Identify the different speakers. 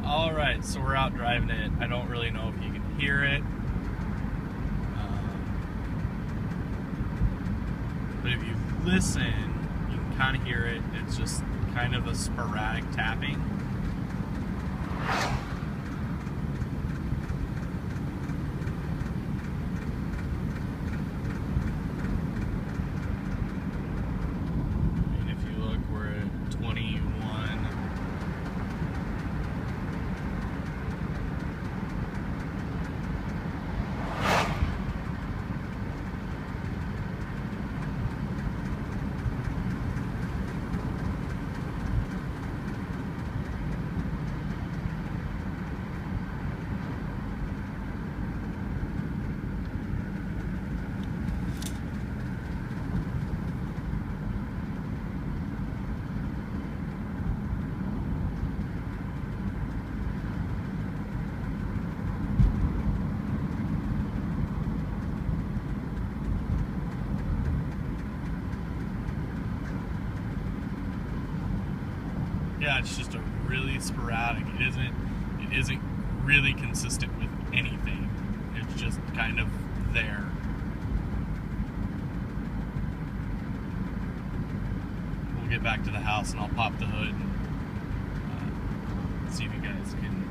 Speaker 1: Alright, so we're out driving it. I don't really know if you can hear it. But if you listen, you can kind of hear it. It's just kind of a sporadic tapping. And if you look, we're at 21. Yeah, it's just a really sporadic. It isn't really consistent with anything. It's just kind of there. We'll get back to the house and I'll pop the hood and see if you guys can